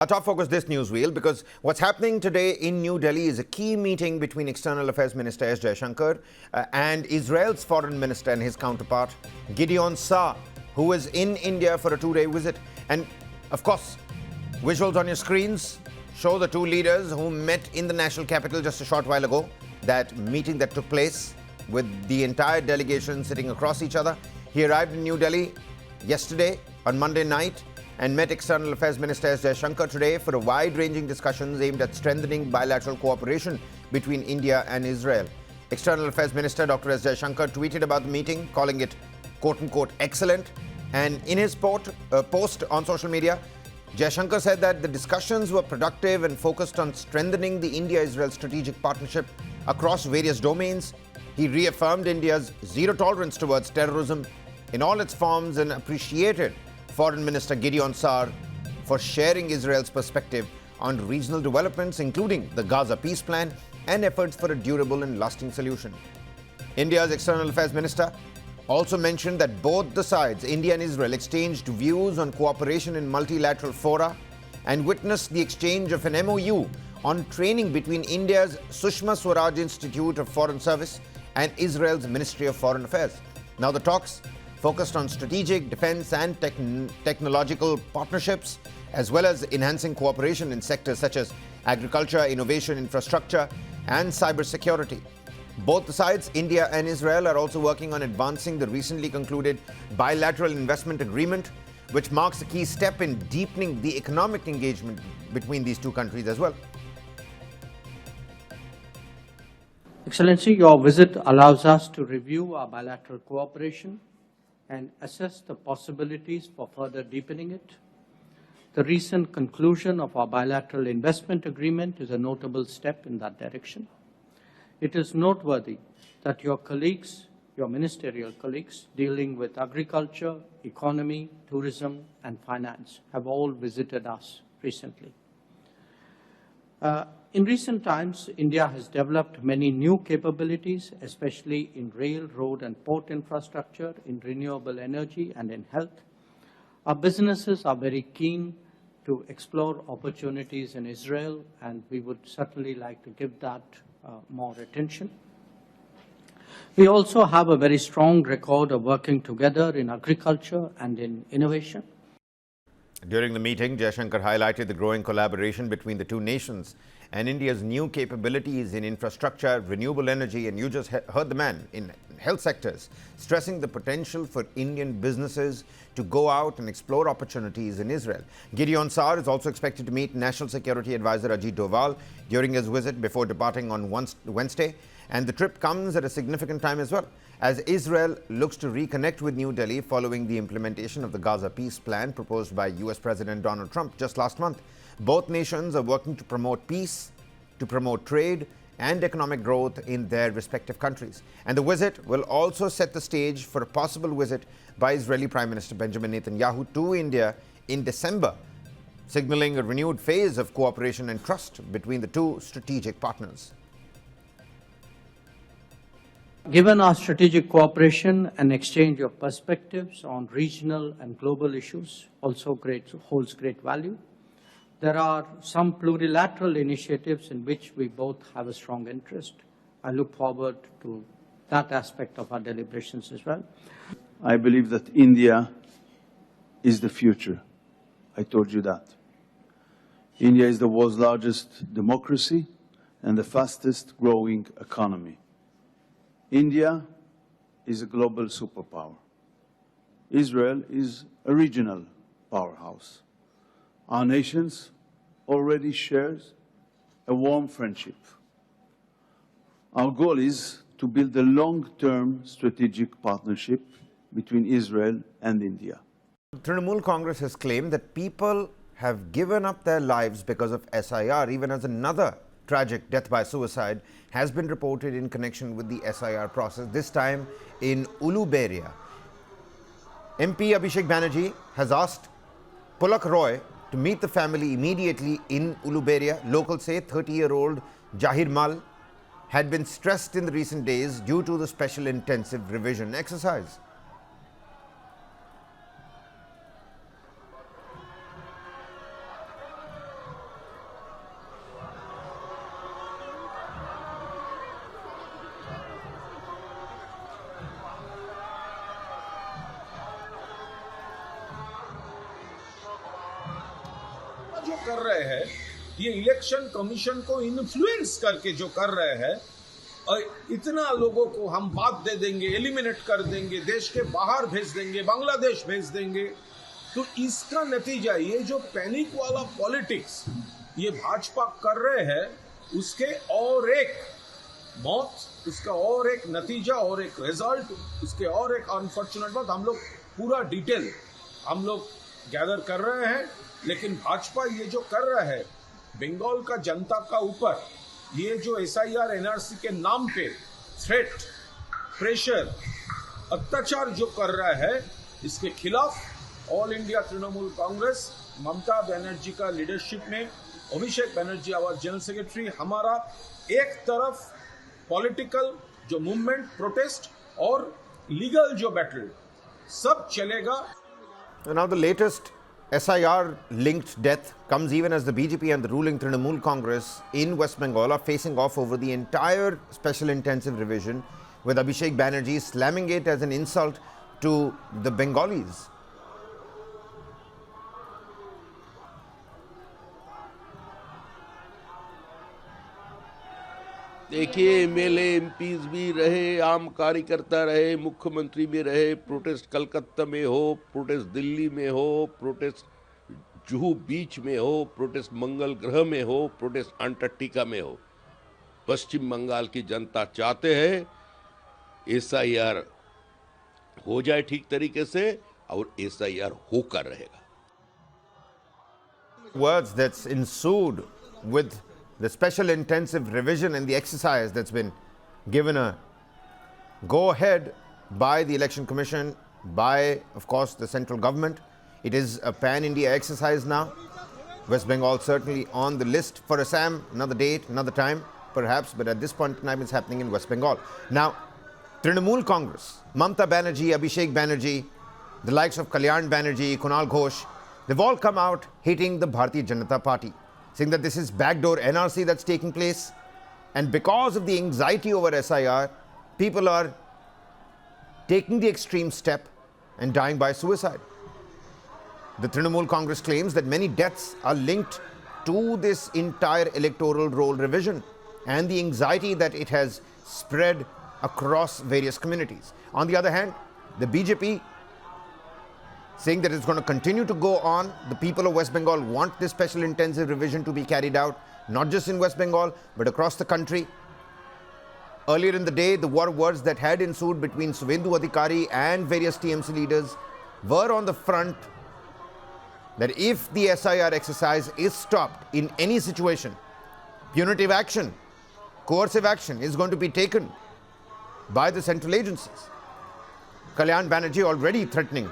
Our top focus this news wheel because what's happening today in New Delhi is a key meeting between External Affairs Minister S. Jaishankar and Israel's Foreign Minister and his counterpart Gideon Saar, who is in India for a two-day visit. And of course, visuals on your screens show the two leaders who met in the national capital just a short while ago. That meeting that took place with the entire delegation sitting across each other. He arrived in New Delhi yesterday on Monday night and met External Affairs Minister S. Jaishankar today for a wide-ranging discussions aimed at strengthening bilateral cooperation between India and Israel. External Affairs Minister Dr. S. Jaishankar tweeted about the meeting, calling it quote-unquote excellent. And in his post on social media, Jaishankar said that the discussions were productive and focused on strengthening the India-Israel strategic partnership across various domains. He reaffirmed India's zero tolerance towards terrorism in all its forms and appreciated Foreign Minister Gideon Saar for sharing Israel's perspective on regional developments, including the Gaza peace plan and efforts for a durable and lasting solution. India's External Affairs Minister also mentioned that both the sides, India and Israel, exchanged views on cooperation in multilateral fora and witnessed the exchange of an MOU on training between India's Sushma Swaraj Institute of Foreign Service and Israel's Ministry of Foreign Affairs. Now the talks focused on strategic, defense and technological partnerships, as well as enhancing cooperation in sectors such as agriculture, innovation, infrastructure and cybersecurity. Both the sides, India and Israel, are also working on advancing the recently concluded bilateral investment agreement, which marks a key step in deepening the economic engagement between these two countries as well. Excellency, your visit allows us to review our bilateral cooperation and assess the possibilities for further deepening it. The recent conclusion of our bilateral investment agreement is a notable step in that direction. It is noteworthy that your colleagues, your ministerial colleagues, dealing with agriculture, economy, tourism, and finance have all visited us recently. In recent times, India has developed many new capabilities, especially in rail, road, and port infrastructure, in renewable energy, and in health. Our businesses are very keen to explore opportunities in Israel, and we would certainly like to give that more attention. We also have a very strong record of working together in agriculture and in innovation. During the meeting, Jaishankar highlighted the growing collaboration between the two nations and India's new capabilities in infrastructure, renewable energy, and you just heard the man, in health sectors, stressing the potential for Indian businesses to go out and explore opportunities in Israel. Gideon Saar is also expected to meet National Security Advisor Ajit Doval during his visit before departing on Wednesday. And the trip comes at a significant time as well, as Israel looks to reconnect with New Delhi following the implementation of the Gaza peace plan proposed by US President Donald Trump just last month. Both nations are working to promote peace, to promote trade and economic growth in their respective countries. And the visit will also set the stage for a possible visit by Israeli Prime Minister Benjamin Netanyahu to India in December, signaling a renewed phase of cooperation and trust between the two strategic partners. Given our strategic cooperation and exchange of perspectives on regional and global issues also holds great value. There are some plurilateral initiatives in which we both have a strong interest. I look forward to that aspect of our deliberations as well. I believe that India is the future. I told you that. India is the world's largest democracy and the fastest growing economy. India is a global superpower. Israel is a regional powerhouse. Our nations already shares a warm friendship. Our goal is to build a long-term strategic partnership between Israel and India. Trinamool Congress has claimed that people have given up their lives because of SIR, even as another tragic death by suicide has been reported in connection with the SIR process, this time in Uluberia. MP Abhishek Banerjee has asked Pulak Roy to meet the family immediately in Uluberia. Locals say 30-year-old Jahir Mal had been stressed in the recent days due to the special intensive revision exercise. जो कर रहे हैं, ये election commission को influence करके जो कर रहे हैं, और इतना लोगों को हम बात दे देंगे, एलिमिनेट कर देंगे, देश के बाहर भेज देंगे, बांग्लादेश भेज देंगे, तो इसका नतीजा ये जो पैनिक वाला पॉलिटिक्स ये भाजपा कर रहे हैं, उसके और एक मौत, उसका और एक नतीजा और एक रिजल्ट, उसके और एक अनफॉर्चुनेट बात हम लोग पूरा डिटेल हम लोग गैदर कर रहे हैं। लेकिन भाजपा ये जो कर रहा है बंगाल का जनता का ऊपर, ये जो SIR NRC के नाम पे थ्रेट, प्रेशर, अत्याचार जो कर रहा है, इसके खिलाफ ऑल इंडिया तृणमूल कांग्रेस, ममता बनर्जी का लीडरशिप में, Abhishek Banerjee our general secretary, हमारा एक तरफ पॉलिटिकल जो मूवमेंट, प्रोटेस्ट और लीगल जो बैटल सब चलेगा। Now the latest SIR linked death comes even as the BJP and the ruling Trinamool Congress in West Bengal are facing off over the entire special intensive revision, with Abhishek Banerjee slamming it as an insult to the Bengalis. देखिए, MLA MPs भी रहे, आम कार्यकर्ता रहे, मुख्यमंत्री भी रहे, protest Calcutta में हो, प्रोटेस्ट दिल्ली में हो, प्रोटेस्ट जुहू बीच में हो, प्रोटेस्ट मंगल ग्रह में हो, प्रोटेस्ट अंटार्कटिका में हो, पश्चिम बंगाल की जनता चाहते हैं SIR हो जाए ठीक तरीके से, और SIR होकर रहेगा। Words that's ensued with the special intensive revision and the exercise that's been given a go-ahead by the Election Commission, by, of course, the central government. It is a pan-India exercise now. West Bengal certainly on the list. For Assam, another date, another time, perhaps, but at this point in time, it's happening in West Bengal. Now, Trinamool Congress, Mamta Banerjee, Abhishek Banerjee, the likes of Kalyan Banerjee, Kunal Ghosh, they've all come out hating the Bharatiya Janata Party, saying that this is backdoor NRC that's taking place. And because of the anxiety over SIR, people are taking the extreme step and dying by suicide. The Trinamool Congress claims that many deaths are linked to this entire electoral roll revision and the anxiety that it has spread across various communities. On the other hand, the BJP saying that it's going to continue to go on. The people of West Bengal want this special intensive revision to be carried out, not just in West Bengal, but across the country. Earlier in the day, the war words that had ensued between Suvendu Adhikari and various TMC leaders were on the front that if the SIR exercise is stopped in any situation, punitive action, coercive action is going to be taken by the central agencies. Kalyan Banerjee already threatening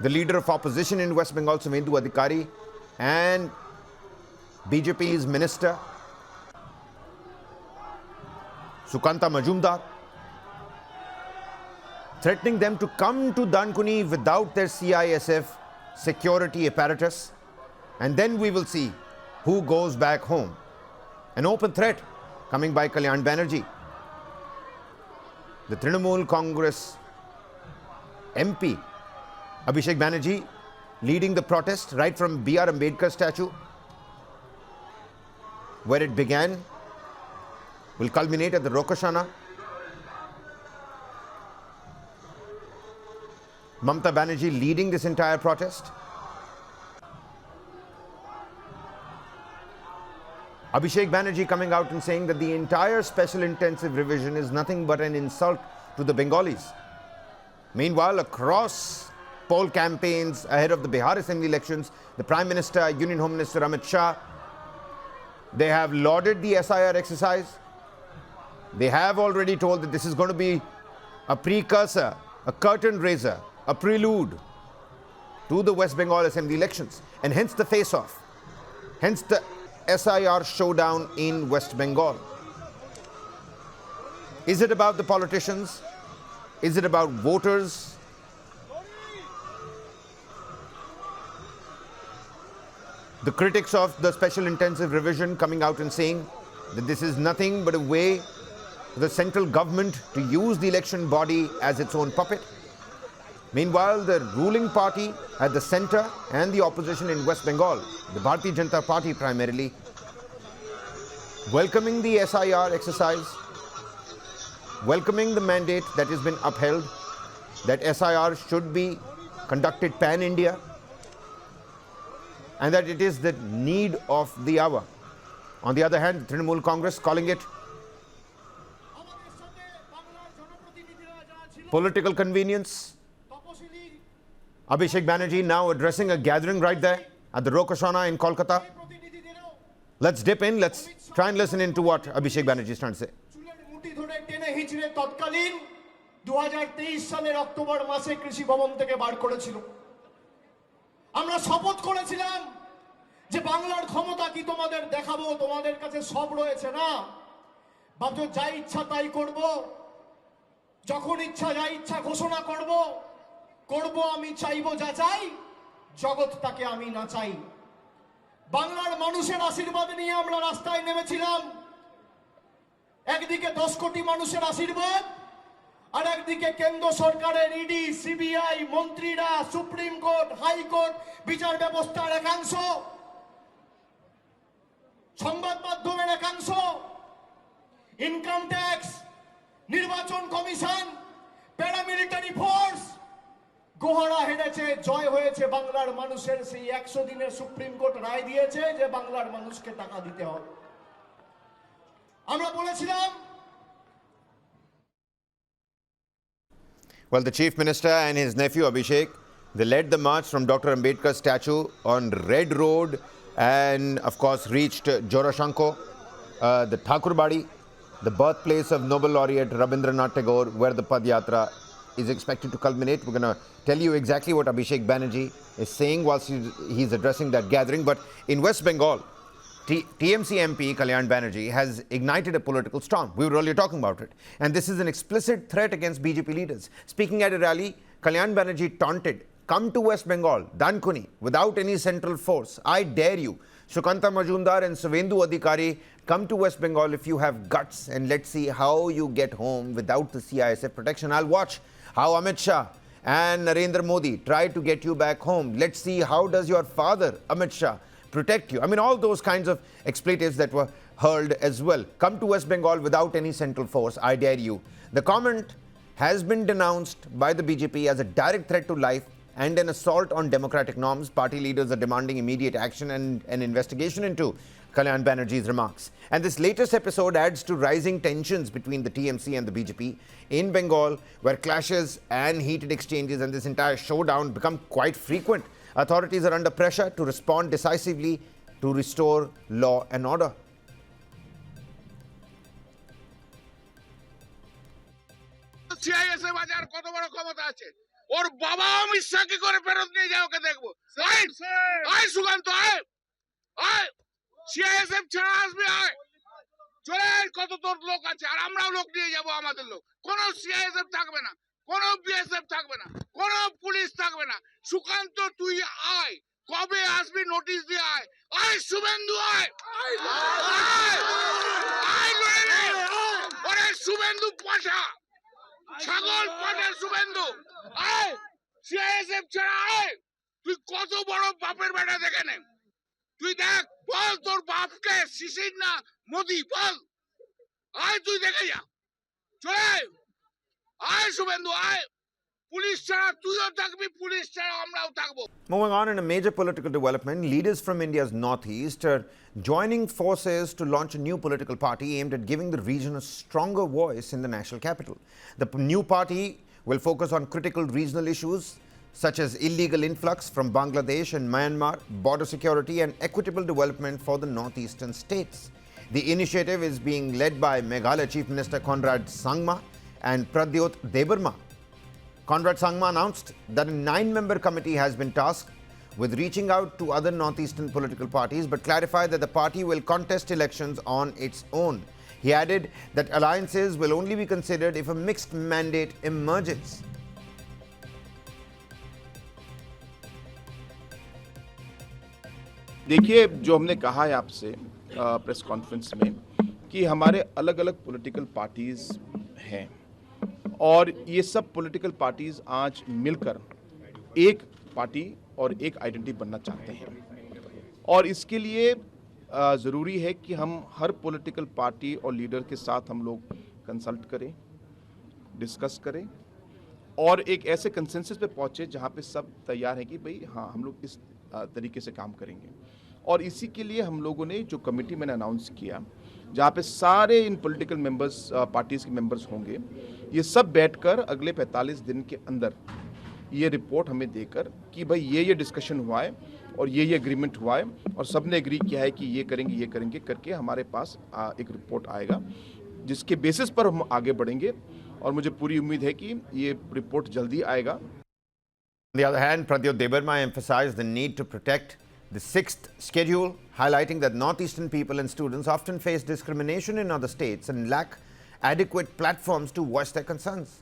the leader of opposition in West Bengal, Suvendu Adhikari, and BJP's minister, Sukanta Majumdar, threatening them to come to Dankuni without their CISF security apparatus, and then we will see who goes back home. An open threat coming by Kalyan Banerjee. The Trinamool Congress MP, Abhishek Banerjee, leading the protest right from B.R. Ambedkar statue, where it began, will culminate at the Rokashana. Mamta Banerjee leading this entire protest. Abhishek Banerjee coming out and saying that the entire special intensive revision is nothing but an insult to the Bengalis. Meanwhile, across poll campaigns ahead of the Bihar Assembly elections, the Prime Minister, Union Home Minister Amit Shah, they have lauded the SIR exercise. They have already told that this is going to be a precursor, a curtain raiser, a prelude to the West Bengal Assembly elections, and hence the face-off, hence the SIR showdown in West Bengal. Is it about the politicians? Is it about voters? The critics of the special intensive revision coming out and saying that this is nothing but a way for the central government to use the election body as its own puppet. Meanwhile, the ruling party at the center and the opposition in West Bengal, the Bharatiya Janata Party primarily, welcoming the SIR exercise, welcoming the mandate that has been upheld, that SIR should be conducted pan-India, and that it is the need of the hour. On the other hand, Trinamool Congress calling it political convenience. Abhishek Banerjee now addressing a gathering right there at the Rokashana in Kolkata. Let's dip in, let's try and listen into what Abhishek Banerjee is trying to say. 2023 সালের October মাসে কৃষি ভবন থেকে বার করেছিল। আমরা শপথ করেছিলাম যে বাংলার ক্ষমতা কি তোমাদের দেখাবো, তোমাদের কাছে সব রয়েছে না, ভাবছো যা ইচ্ছা তাই করব, যখন ইচ্ছা যা ইচ্ছা ঘোষণা করব, করব আমি চাইবো যা চাই, জগৎ তাকে আমি না চাই। বাংলার মানুষের আশীর্বাদ নিয়ে আমরা রাস্তায় নেমেছিলাম। একদিকে 10 কোটি মানুষের আশীর্বাদ, আর একদিকে কেন্দ্র সরকারের ইডি, সিবিআই, মন্ত্রীরা, সুপ্রিম কোর্ট, হাইকোর্ট, বিচার ব্যবস্থার একাংশ, সংবাদ মাধ্যমের একাংশ, ইনকাম ট্যাক্স, নির্বাচন কমিশন, প্যারামিলিটারি ফোর্স। গোহারা হেরেছে, জয় হয়েছে বাংলার মানুষের। সেই 100 দিনের সুপ্রিম কোর্ট রায় দিয়েছে যে বাংলার মানুষকে টাকা দিতে হবে। আমরা বলেছিলাম। Well, the Chief Minister and his nephew Abhishek, they led the march from Dr. Ambedkar's statue on Red Road and, of course, reached Jorashanko, the Thakurbadi, the birthplace of Nobel laureate Rabindranath Tagore, where the Padyatra is expected to culminate. We're going to tell you exactly what Abhishek Banerjee is saying whilst he's addressing that gathering. But in West Bengal, TMC MP Kalyan Banerjee has ignited a political storm. We were earlier talking about it. And this is an explicit threat against BJP leaders. Speaking at a rally, Kalyan Banerjee taunted, "Come to West Bengal, Dankuni, without any central force. I dare you. Sukanta Majumdar and Suvendu Adhikari, come to West Bengal if you have guts, and let's see how you get home without the CISF protection. I'll watch how Amit Shah and Narendra Modi try to get you back home. Let's see how does your father, Amit Shah, protect you." I mean, all those kinds of expletives that were hurled as well. "Come to West Bengal without any central force. I dare you." The comment has been denounced by the BJP as a direct threat to life and an assault on democratic norms. Party leaders are demanding immediate action and an investigation into Kalyan Banerjee's remarks. And this latest episode adds to rising tensions between the TMC and the BJP in Bengal, where clashes and heated exchanges and this entire showdown become quite frequent. Authorities are under pressure to respond decisively to restore law and order. সিআইএসএ বাজার কত বড় ক্ষমতা আছে, ওর বাবা অমিত শাহ কি করে ফেরত নিয়ে যায় ওকে দেখবো। আয় সুকান্ত, আয় আয়, সিআইএসএফ ছাড়া আসবি, আয় চলে আয়, কত তোর লোক আছে, আর আমরাও লোক নিয়ে যাবো, আমাদের লোক। কোন সিআইএসএফ থাকবে না, কোন বিএসএফ থাকবে না, কোন পুলিশ থাকবে না। সুকান্ত তুই আয়, কবে আসবি নোটিশ দিয়ে আয়। আয় শুভেন্দু, আয় আয় আয় লড়ে নে। ওরে শুভেন্দু পাঠা, ছাগল পাঠা শুভেন্দু, আয় সিআইএসএফ ছাড়া আয়। তুই কত বড় বাপের বেটা দেখে নে, তুই দেখ, বল তোর বাপকে শিশির না মোদি, বল, আয় তুই দেখে যা, চলে আয়, আয় শুভেন্দু, আয়। পুলিশ ছাড়া তুইও থাকবি, পুলিশ ছাড়া আমরাও থাকবো। Moving on, in a major political development, leaders from India's northeast are joining forces to launch a new political party aimed at giving the region a stronger voice in the national capital. The new party will focus on critical regional issues such as illegal influx from Bangladesh and Myanmar, border security and equitable development for the northeastern states. The initiative is being led by Meghalaya Chief Minister Conrad Sangma and Pradyot Debarma. Conrad Sangma announced that a 9-member committee has been tasked with reaching out to other northeastern political parties, but clarified that the party will contest elections on its own. He added that alliances will only be considered if a mixed mandate emerges. देखिए, जो हमने कहा है आपसे press conference में कि हमारे अलग अलग पॉलिटिकल पार्टीज हैं और ये सब पॉलिटिकल पार्टीज आज मिलकर एक पार्टी और एक आइडेंटिटी बनना चाहते हैं और इसके लिए ज़रूरी है कि हम हर पॉलिटिकल पार्टी और लीडर के साथ हम लोग कंसल्ट करें, डिस्कस करें और एक ऐसे कंसेंसस पे पहुंचे जहां पे सब तैयार हैं कि भाई हाँ हम लोग इस तरीके से काम करेंगे। और इसी के लिए हम लोगों ने जो कमेटी मैंने अनाउंस किया जहाँ पे सारे इन पॉलिटिकल मेंबर्स पार्टीज़ के मेंबर्स होंगे, ये सब बैठकर अगले 45 दिन के अंदर ये रिपोर्ट हमें देकर कि भाई ये डिस्कशन हुआ है और ये एग्रीमेंट हुआ है और सब ने एग्री किया है कि ये करेंगे करके हमारे पास एक रिपोर्ट आएगा जिसके बेसिस पर हम आगे बढ़ेंगे और मुझे पूरी उम्मीद है कि ये रिपोर्ट जल्दी आएगा। On the other hand, Pradyot Debarma emphasized the need to protect the 6th schedule, highlighting that Northeastern people and students often face discrimination in other states and lack adequate platforms to voice their concerns.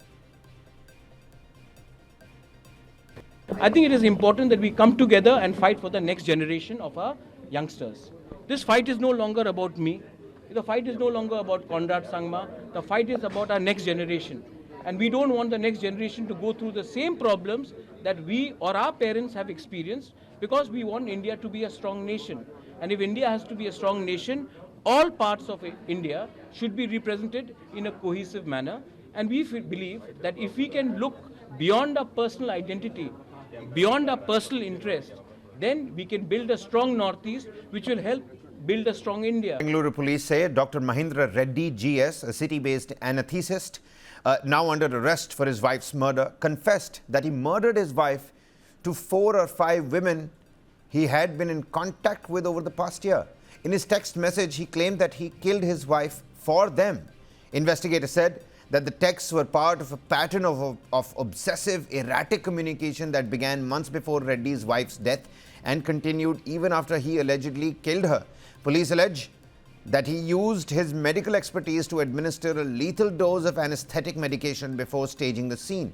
I think it is important that we come together and fight for the next generation of our youngsters. This fight is no longer about me. The fight is no longer about Conrad Sangma. The fight is about our next generation. And we don't want the next generation to go through the same problems that we or our parents have experienced, because we want India to be a strong nation. And if India has to be a strong nation, all parts of India should be represented in a cohesive manner. And we believe that if we can look beyond our personal identity, beyond our personal interest, then we can build a strong Northeast which will help build a strong India. Bengaluru police say Dr. Mahindra Reddy GS, a city-based anaesthetist, now under arrest for his wife's murder, confessed that he murdered his wife to 4 or 5 women he had been in contact with over the past year. In his text message, he claimed that he killed his wife for them. Investigators said that the texts were part of a pattern of obsessive, erratic communication that began months before Reddy's wife's death and continued even after he allegedly killed her. Police allege that he used his medical expertise to administer a lethal dose of anesthetic medication before staging the scene.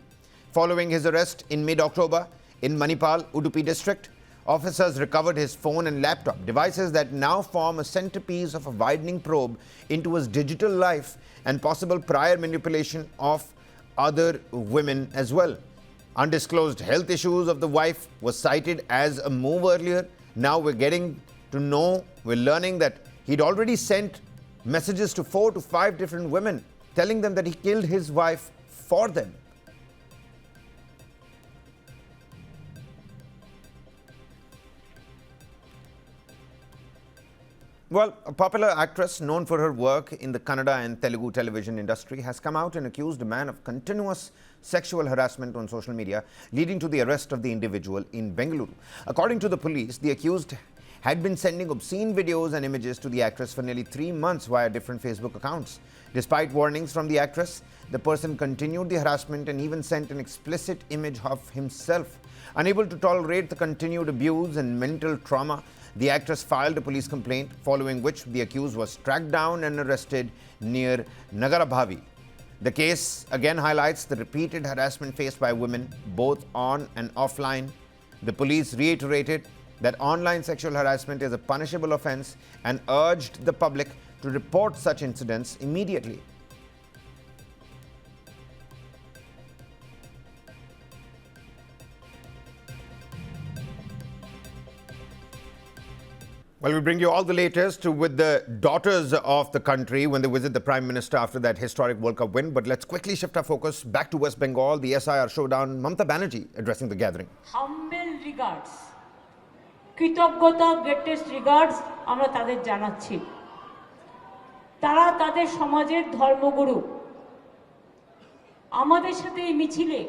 Following his arrest in mid-October in Manipal, Udupi district, officers recovered his phone and laptop, devices that now form a centerpiece of a widening probe into his digital life and possible prior manipulation of other women as well. Undisclosed health issues of the wife was cited as a move earlier. Now we're learning that he'd already sent messages to 4 to 5 different women, telling them that he killed his wife for them. Well, a popular actress known for her work in the Kannada and Telugu television industry has come out and accused a man of continuous sexual harassment on social media, leading to the arrest of the individual in Bengaluru. According to the police, the accused had been sending obscene videos and images to the actress for nearly 3 months via different Facebook accounts. Despite warnings from the actress, the person continued the harassment and even sent an explicit image of himself. Unable to tolerate the continued abuse and mental trauma, the actress filed a police complaint, following which the accused was tracked down and arrested near Nagarabhavi. The case again highlights the repeated harassment faced by women, both on and offline. The police reiterated that online sexual harassment is a punishable offence and urged the public to report such incidents immediately. Well, we bring you all the latest with the daughters of the country when they visit the Prime Minister after that historic World Cup win. But let's quickly shift our focus back to West Bengal, the SIR showdown. Mamata Banerjee addressing the gathering. Humble regards. কৃতজ্ঞতা greatest regards আমরা তাদের জানাচ্ছি। তারা তাদের সমাজের ধর্মগুরু। আমাদের সাথে এই মিছিলে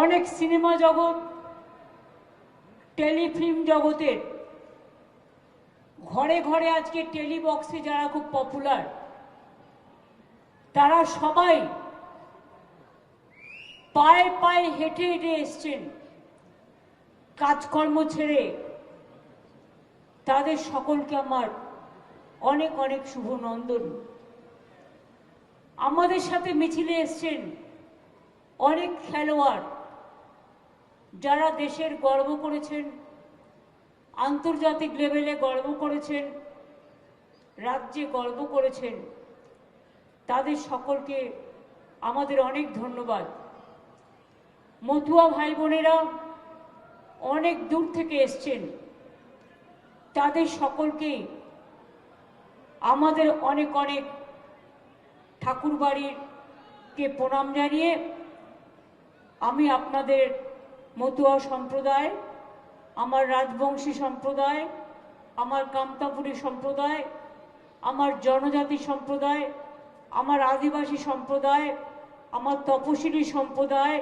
অনেক সিনেমা জগৎ, টেলিফিল্ম জগতের, ঘরে ঘরে আজকে টেলিবক্সে যারা খুব পপুলার, তারা সবাই পায়ে পায়ে হেঁটে হেঁটে এসছেন কাজকর্ম ছেড়ে। তাদের সকলকে আমার অনেক অনেক শুভনন্দন। আমাদের সাথে মিছিলে এসছেন অনেক খেলোয়াড় যারা দেশের গর্ব করেছেন, আন্তর্জাতিক লেভেলে গর্ব করেছেন, রাজ্যে গর্ব করেছেন। তাদের সকলকে আমাদের অনেক ধন্যবাদ। মতুয়া ভাই বোনেরা অনেক দূর থেকে এসছেন, তাদের সকলকে আমাদের অনেক অনেক ঠাকুরবাড়িরকে প্রণাম জানিয়ে আমি আপনাদের মতুয়া সম্প্রদায়, আমার রাজবংশী সম্প্রদায়, আমার কামতাপুরী সম্প্রদায়, আমার জনজাতি সম্প্রদায়, আমার আদিবাসী সম্প্রদায়, আমার তপশিলি সম্প্রদায়,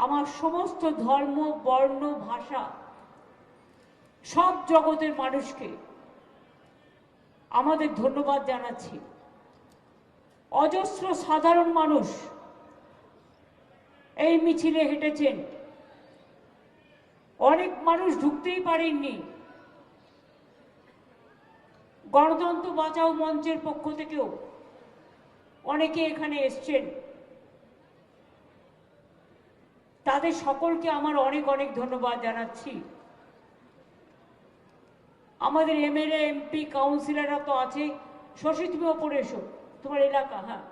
আমার সমস্ত ধর্ম, বর্ণ, ভাষা, সব জগতের মানুষকে আমাদের ধন্যবাদ জানাচ্ছি। অজস্র সাধারণ মানুষ এই মিছিলে হেঁটেছেন, অনেক মানুষ ঢুকতেই পারেননি। গণতন্ত্র বাঁচাও মঞ্চের পক্ষ থেকেও অনেকে এখানে এসছেন, তাদের সকলকে আমার অনেক অনেক ধন্যবাদ জানাচ্ছি। আমাদের এমএলএ, এমপি, কাউন্সিলররা তো আছে। শশী, তুমি ওপরে এসো, তোমার এলাকা। হ্যাঁ,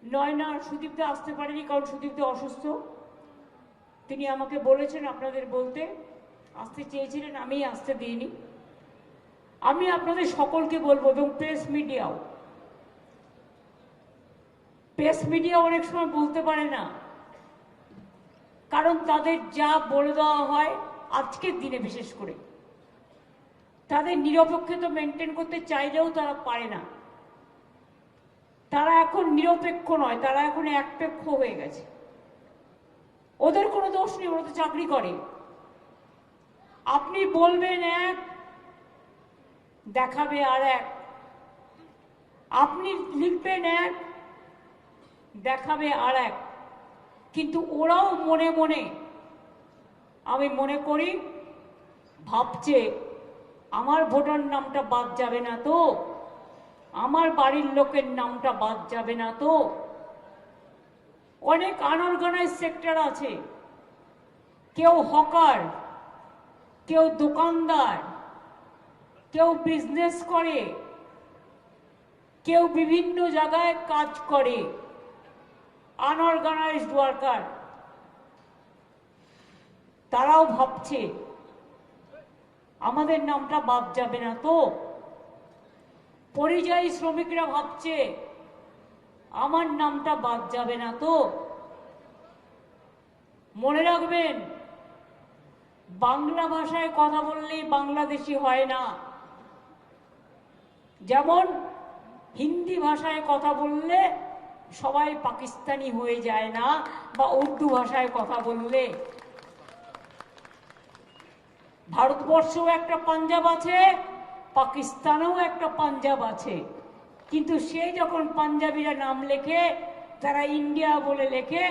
নয়না সুদীপদা আসতে পারেনি কারণ সুদীপদা অসুস্থ। তিনি আমাকে বলেছেন আপনাদের বলতে, আসতে চেয়েছিলেন, আমি আসতে দিইনি। আমি আপনাদের সকলকে বলবো, এবং প্রেস মিডিয়া অনেক সময় বলতে পারে না, কারণ তাদের যা বলে দেওয়া হয় আজকের দিনে বিশেষ করে, তাদের নিরপেক্ষতা মেনটেন করতে চাইলেও তারা পারে না। তারা এখন নিরপেক্ষ নয়, তারা এখন একপেক্ষ হয়ে গেছে। ওদের কোনো দোষ নেই, ওরা তো চাকরি করে। আপনি বলবেন এক, দেখাবে আর এক। আপনি লিখবেন এক, দেখাবে আর এক। কিন্তু ওরাও মনে মনে, আমি মনে করি, ভাবছে আমার ভোটার নামটা বাদ যাবে না তো, আমার বাড়ির লোকের নামটা বাদ যাবে না তো। অনেক আনঅর্গানাইজ সেক্টর আছে, কেউ হকার, কেউ দোকানদার, কেউ বিজনেস করে, কেউ বিভিন্ন জায়গায় কাজ করে, আনঅর্গানাইজড ওয়ার্কার। তারাও ভাবছে আমাদের নামটা বাদ যাবে না তো। পরিযায়ী শ্রমিকরা ভাবছে আমার নামটা বাদ যাবে না তো। মনে রাখবেন, বাংলা ভাষায় কথা বললেই বাংলাদেশি হয় না। যেমন হিন্দি ভাষায় কথা বললে সবাই পাকিস্তানি হয়ে যায় না, বা উর্দু ভাষায় কথা বললে। ভারতবর্ষেও একটা পাঞ্জাব আছে, পাকিস্তানেও একটা পাঞ্জাব আছে, কিন্তু সে যখন পাঞ্জাবিরা নাম লেখে, তারা ইন্ডিয়া বলে লেখে,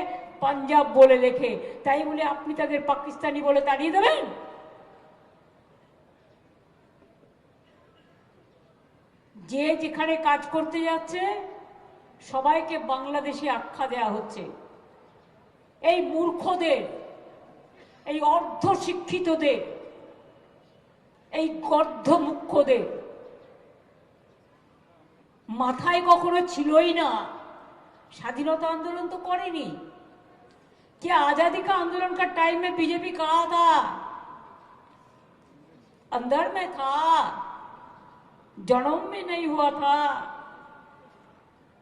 পাঞ্জাব বলে লেখে। তাই বলে আপনি তাদের পাকিস্তানি বলে তাড়িয়ে দেবেন? যে যেখানে কাজ করতে যাচ্ছে সবাইকে বাংলাদেশি আখ্যা দেয়া হচ্ছে। এই মূর্খদের, এই অর্ধশিক্ষিতদের, এই গর্ধমুখ্যদের মাথায় কখনো ছিলই না স্বাধীনতা আন্দোলন তো করেনি। क्या आजादी का आंदोलन का टाइम में बीजेपी कहा था? अंदर में था, जन्म में नहीं हुआ था।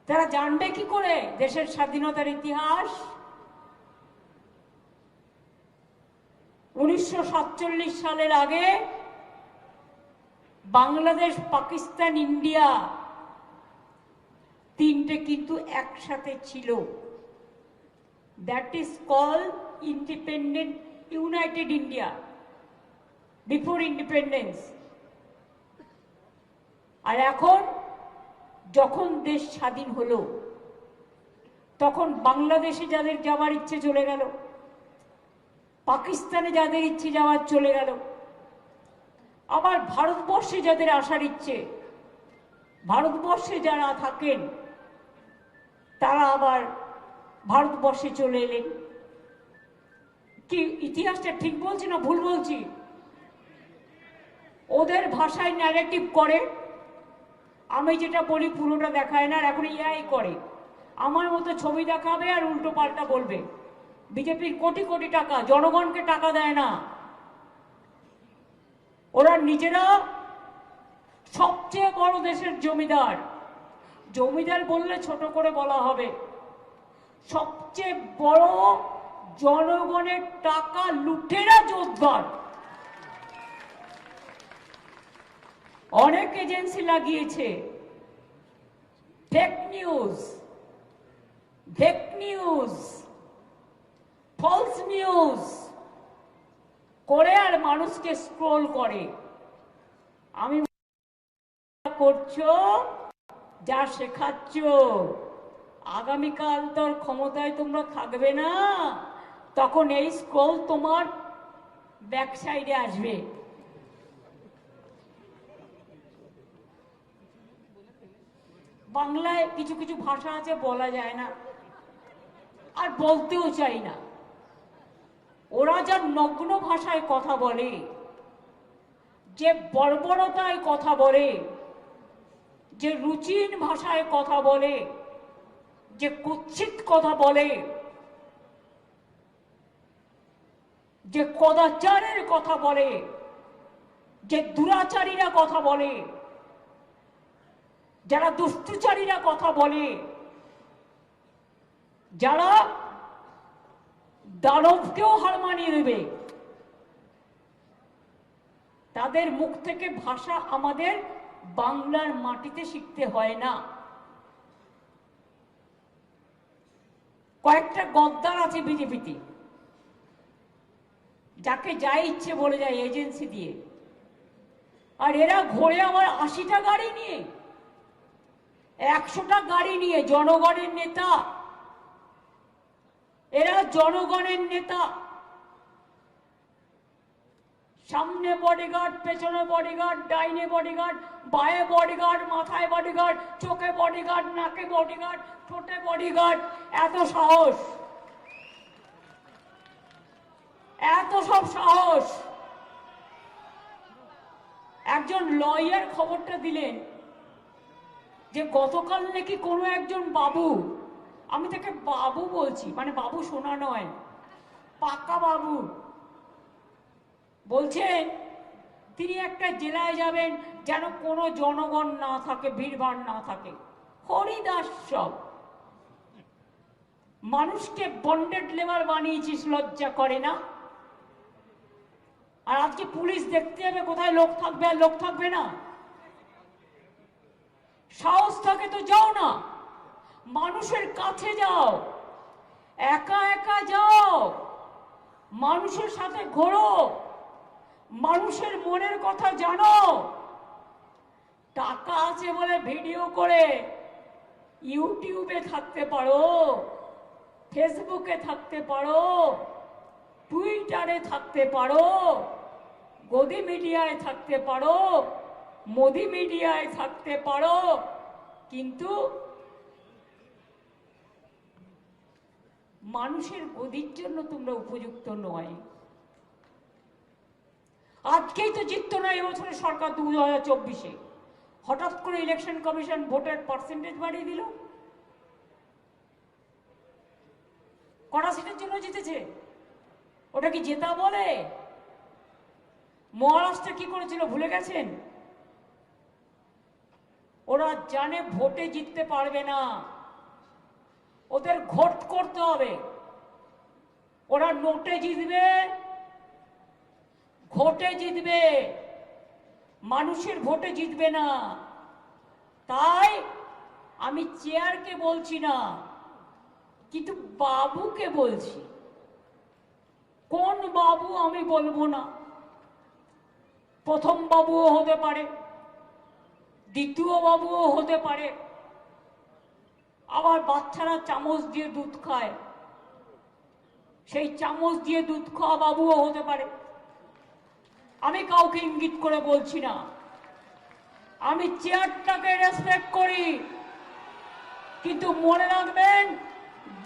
তারা জানবে কি করে দেশের স্বাধীনতার ইতিহাস? 1947 সালের আগে বাংলাদেশ, পাকিস্তান, ইন্ডিয়া তিনটে কিন্তু একসাথে ছিল। That is called independent United India before independence. আর এখন যখন দেশ স্বাধীন হলো, তখন বাংলাদেশে যাদের যাওয়ার ইচ্ছে চলে গেল, পাকিস্তানে যাদের ইচ্ছে যাওয়ার চলে গেল, আবার ভারতবর্ষে যাদের আসার ইচ্ছে, ভারতবর্ষে যারা থাকেন তারা আবার ভারতবর্ষে চলে এলেন। কি ইতিহাসটা ঠিক বলছি না ভুল বলছি? ওদের ভাষায় ন্যারেটিভ করে, আমি যেটা বলি পুরোটা দেখায় না, আর এখন এআই করে। আমার মতো ছবি দেখাবে আর উল্টো পাল্টা বলবে। বিজেপির কোটি কোটি টাকা, জনগণকে টাকা দেয় না। ওরা নিজেরা সবচেয়ে বড় দেশের জমিদার। জমিদার বললে ছোট করে বলা হবে। সবচেয়ে বড় জনগণের টাকা লুটেরা যোদ্ধার। অনেক এজেন্সি লাগিয়েছে, ফেক নিউজ, ফলস নিউজ করে আর মানুষকে স্ক্রোল করে। আমি করছো যা শেখাচ্ছ, আগামীকাল তোর ক্ষমতায় তোমরা থাকবে না, তখন এই স্ক্রোল তোমার ব্যাক সাইডে আসবে। বাংলায় কিছু কিছু ভাষা আছে বলা যায় না, আর বলতেও চাই না। ওরা যা নগ্ন ভাষায় কথা বলে, যে বর্বরতায় কথা বলে, যে রুচিহীন ভাষায় কথা বলে, যে কুৎসিত কথা বলে, যে কদাচারের কথা বলে, যে দুরাচারীরা কথা বলে, যারা দুষ্টুচারীরা কথা বলে, যারা দানবকেও হার মানিয়ে দেবে, তাদের মুখ থেকে ভাষা আমাদের বাংলার মাটিতে শিখতে হয় না। কয়েকটা গদ্দার আছে বিজেপিতে, যাকে যা ইচ্ছে বলে যায় এজেন্সি দিয়ে, আর এরা ঘোরে আমার 80টা গাড়ি নিয়ে, 100টা গাড়ি নিয়ে। জনগণের নেতা এরা, জনগণের নেতা। সামনে বডিগার্ড, পেছনে বডিগার্ড, ডাইনে বডিগার্ড, বায়ে বডিগার্ড, মাথায় বডিগার্ড, চোখে বডিগার্ড, নাকে বডিগার্ড, ঠোঁটে বডিগার্ড। এত সাহস, এত সব সাহস। একজন লয়ার খবরটা দিলেন যে গতকাল নাকি কোনো একজন বাবু, আমি তাকে বাবু বলছি, মানে বাবু শোনা নয়, পাক্কা বাবু, বলছেন তিনি একটা জেলায় যাবেন যেন কোনো জনগণ না থাকে, ভিড়ভাড় না থাকে। হরিদাস সব মানুষকে বন্ডেড লেবার বানিয়েছিস, লজ্জা করে না? আর আজকে পুলিশ দেখতে যাবে কোথায় লোক থাকবে আর লোক থাকবে না। সাহস থাকে তো যাও না, মানুষের কাছে যাও, একা একা যাও, মানুষের সাথে ঘোরো, মানুষের মনের কথা জানো। টাকা আছে বলে ভিডিও করে ইউটিউবে থাকতে পারো, ফেসবুকে থাকতে পারো, টুইটারে থাকতে পারো, গদি মিডিয়ায় থাকতে পারো, মোদি মিডিয়ায় থাকতে পারো, কিন্তু মানুষের গদির জন্য তোমরা উপযুক্ত নয়। আজকেই তো জিততো না এবছরের সরকার 2024-এ, হঠাৎ করে ইলেকশন কমিশন ভোটের পার্সেন্টেজ বাড়িয়ে দিল। কটা সিটের জন্য জিতেছে? ওটা কি জেতা বলে? মহারাষ্ট্রে কি করেছিল ভুলে গেছেন? ওরা জানে ভোটে জিততে পারবে না, ওদের ঘোট করতে হবে। ওরা নোটে জিতবে, ভোটে জিতবে, মানুষের ভোটে জিতবে না। তাই আমি চেয়ারকে বলছি না, কিন্তু বাবুকে বলছি। কোন বাবু আমি বলবো না, প্রথম বাবুও হতে পারে, দ্বিতীয় বাবুও হতে পারে, আবার বাচ্চারা চামচ দিয়ে দুধ খায়, সেই চামচ দিয়ে দুধ খাওয়া বাবুও হতে পারে। আমি কাউকে ইঙ্গিত করে বলছি না, আমি চেয়ারটাকে রেসপেক্ট করি, কিন্তু মনে রাখবেন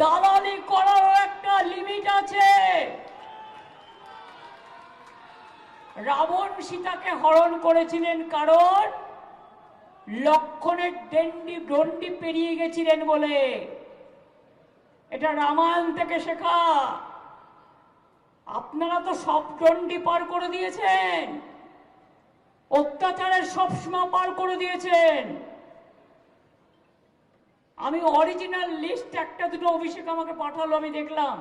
দালালি করারও একটা লিমিট আছে। রাবণ সীতাকে হরণ করেছিলেন কারণ লক্ষণের ডন্ডি পেরিয়ে গেছিলেন বলে। এটা রামায়ণ থেকে শেখা। আপনারা তো সব দণ্ডি পার করে দিয়েছেন, অত্যাচারের সব সীমা পার করে দিয়েছেন। আমি অরিজিনাল লিস্ট একটা দুটো অভিষেক আমাকে পাঠালো, আমি দেখলাম।